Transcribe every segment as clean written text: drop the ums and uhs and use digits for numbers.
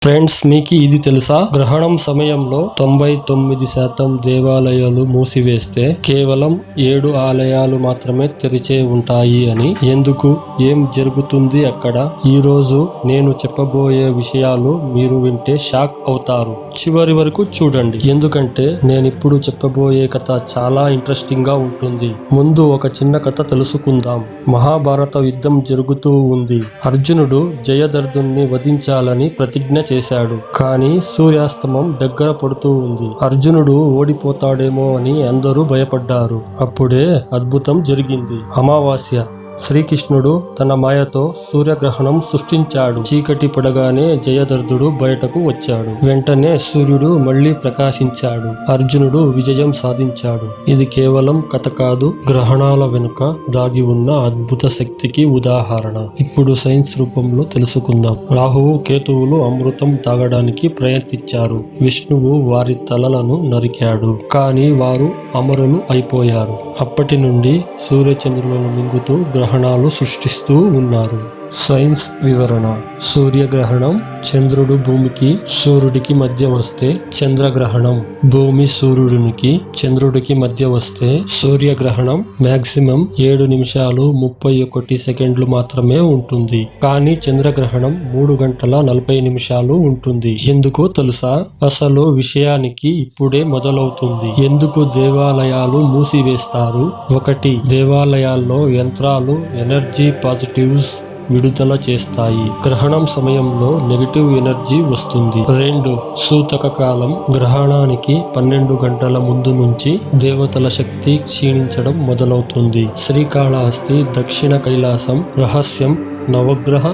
Friends, మీకు ఇది తెలుసా? గ్రహణం సమయంలో 99% దేవాలయాలు మూసివేస్తే కేవలం 7 ఆలయాలు మాత్రమే తెరిచే ఉంటాయి అని. ఎందుకు? ఏం జరుగుతుంది అక్కడ? ఈ రోజు నేను చెప్పబోయే విషయాలు మీరు వింటే షాక్ అవుతారు. చివరి వరకు చూడండి, ఎందుకంటే నేనిప్పుడు చెప్పబోయే కథ చాలా ఇంట్రెస్టింగ్ గా ఉంటుంది. ముందు ఒక చిన్న కథ తెలుసుకుందాం. మహాభారత యుద్ధం జరుగుతూ ఉంది. అర్జునుడు జయద్రథుణ్ణి వధించాలని ప్రతిజ్ఞ చేశాడు. కానీ సూర్యాస్తమం దగ్గర పడుతూ ఉంది. అర్జునుడు ఓడిపోతాడేమో అని అందరూ భయపడ్డారు. అప్పుడే అద్భుతం జరిగింది. అమావాస్య. శ్రీకృష్ణుడు తన మాయతో సూర్యగ్రహణం సృష్టించాడు. చీకటి పడగానే జయద్రథుడు బయటకు వచ్చాడు. వెంటనే సూర్యుడు మళ్లీ ప్రకాశించాడు. అర్జునుడు విజయం సాధించాడు. ఇది కేవలం కథ కాదు, గ్రహణాల వెనుక దాగి ఉన్న అద్భుత శక్తికి ఉదాహరణ. ఇప్పుడు సైన్స్ రూపంలో తెలుసుకుందాం. రాహువు, కేతువులు అమృతం తాగడానికి ప్రయత్నించారు. విష్ణువు వారి తలలను నరికాడు. కానీ వారు అమరులు అయిపోయారు. అప్పటి నుండి సూర్యచంద్రులను మింగుతూ గ్రహణాలు సృష్టిస్తూ ఉన్నారు. సైన్స్ వివరణ. సూర్యగ్రహణం చంద్రుడు భూమికి సూర్యుడికి మధ్య వస్తే చంద్రగ్రహణం. భూమి సూర్యుడికి చంద్రుడికి మధ్య వస్తే సూర్యగ్రహణం. మాక్సిమం 7 నిమిషాలు 31 సెకండ్లు మాత్రమే ఉంటుంది. కానీ చంద్రగ్రహణం 3 గంటల 40 నిమిషాలు ఉంటుంది. ఎందుకో తెలుసా? అసలు విషయానికి ఇప్పుడే మొదలవుతుంది. ఎందుకు దేవాలయాలు మూసివేస్తారు? 1. దేవాలయాల్లో యంత్రాలు ఎనర్జీ పాజిటివ్స్ విడుదల చేస్తాయి. గ్రహణం సమయంలో నెగటివ్ ఎనర్జీ వస్తుంది. 2. సూతక కాలం. గ్రహణానికి 12 గంటల ముందు నుంచి దేవతల శక్తి క్షీణించడం మొదలవుతుంది. శ్రీకాళహస్తి, దక్షిణ కైలాసం రహస్యం. నవగ్రహ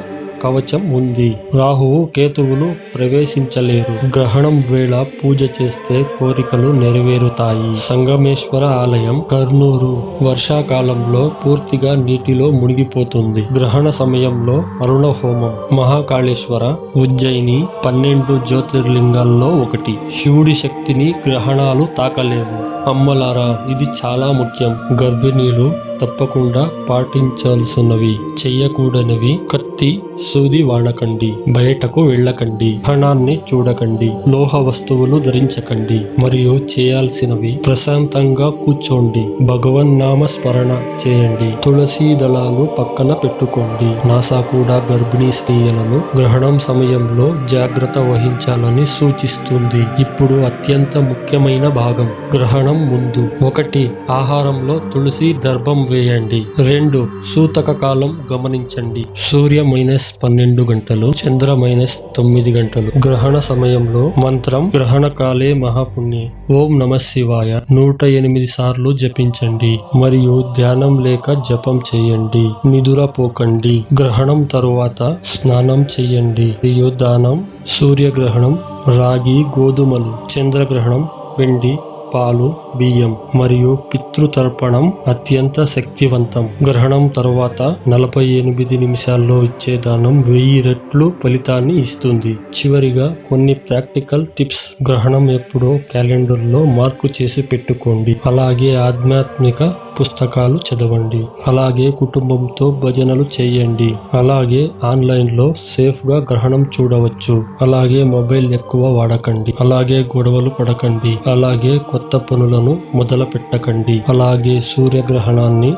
కవచం ఉంది. రాహువు, కేతువులు ప్రవేశించలేరు. గ్రహణం వేళ పూజ చేస్తే కోరికలు నెరవేరుతాయి. సంగమేశ్వర ఆలయం, కర్నూలు వర్షాకాలంలో పూర్తిగా నీటిలో మునిగిపోతుంది. గ్రహణ సమయంలో అరుణ హోమం. మహాకాళేశ్వర, ఉజ్జయిని 12 జ్యోతిర్లింగాల్లో ఒకటి. శివుడి శక్తిని గ్రహణాలు తాకలేవు. అమ్మలారా, ఇది చాలా ముఖ్యం. గర్భిణీలు తప్పకుండా పాటించాల్సినవి. చెయ్యకూడనివి: కత్తి, సూది వాడకండి. బయటకు వెళ్ళకండి. గ్రహణాన్ని చూడకండి. లోహ వస్తువులు ధరించకండి. మరియు చేయాల్సినవి: ప్రశాంతంగా కూర్చోండి. భగవన్నామ స్మరణ చేయండి. తులసి దళాలు పక్కన పెట్టుకోండి. నాసా కూడా గర్భిణీ స్త్రీలను గ్రహణం సమయంలో జాగ్రత్త వహించాలని సూచిస్తుంది. ఇప్పుడు అత్యంత ముఖ్యమైన భాగం. గ్రహణం ముందు. 1. ఆహారంలో తులసి దర్భం వేయండి. 2. సూతక కాలం గమనించండి. సూర్య -12 గంటలు, చంద్ర -9 గంటలు. గ్రహణ సమయంలో మంత్రం: గ్రహణ కాలే మహాపుణ్యే ఓం నమఃశివాయ 108 సార్లు జపించండి. మరియు ధ్యానం లేక జపం చేయండి. నిదురపోకండి. గ్రహణం తరువాత స్నానం చేయండి. మరియు దానం. సూర్యగ్రహణం రాగి, గోధుమలు. చంద్రగ్రహణం వెండి, పాలు, బియ్యం మరియు పితృతర్పణం అత్యంత శక్తివంతం. గ్రహణం తరువాత 48 నిమిషాల్లో ఇచ్చే దానం 1000 రెట్లు ఫలితాన్ని ఇస్తుంది. చివరిగా కొన్ని ప్రాక్టికల్ టిప్స్. గ్రహణం ఎప్పుడో క్యాలెండర్లో మార్కు చేసి పెట్టుకోండి. అలాగే ఆధ్యాత్మిక పుస్తకాలు చదవండి. అలాగే కుటుంబంతో భజనలు చేయండి. అలాగే ఆన్లైన్లో సేఫ్ గా గ్రహణం చూడవచ్చు. అలాగే మొబైల్ ఎక్కువ వాడకండి. అలాగే గొడవలు పడకండి. అలాగే కొత్త పనులను మొదలు పెట్టకండి. అలాగే సూర్యగ్రహణాన్ని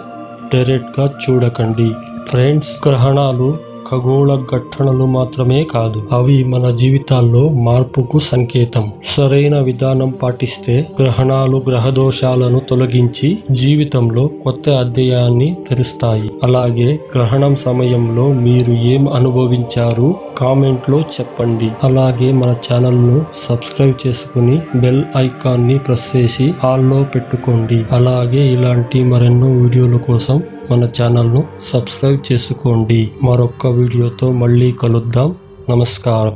డైరెక్ట్ గా చూడకండి. ఫ్రెండ్స్, గ్రహణాలు ఖగోళ ఘటనలు మాత్రమే కాదు, అవి మన జీవితాల్లో మార్పుకు సంకేతం. సరైన విధానం పాటిస్తే గ్రహణాలు గ్రహదోషాలను తొలగించి జీవితంలో కొత్త అధ్యాయాన్ని తెరుస్తాయి. అలాగే గ్రహణం సమయంలో మీరు ఏం అనుభవించారు కామెంట్ లో చెప్పండి. అలాగే మన ఛానల్ ను సబ్స్క్రైబ్ చేసుకుని బెల్ ఐకాన్ ని ప్రెస్ చేసి ఆల్ లో పెట్టుకోండి. అలాగే ఇలాంటి మరెన్నో వీడియోల కోసం మన ఛానల్ ను సబ్స్క్రైబ్ చేసుకోండి. మరొక్క వీడియోతో మళ్ళీ కలుద్దాం. నమస్కారం.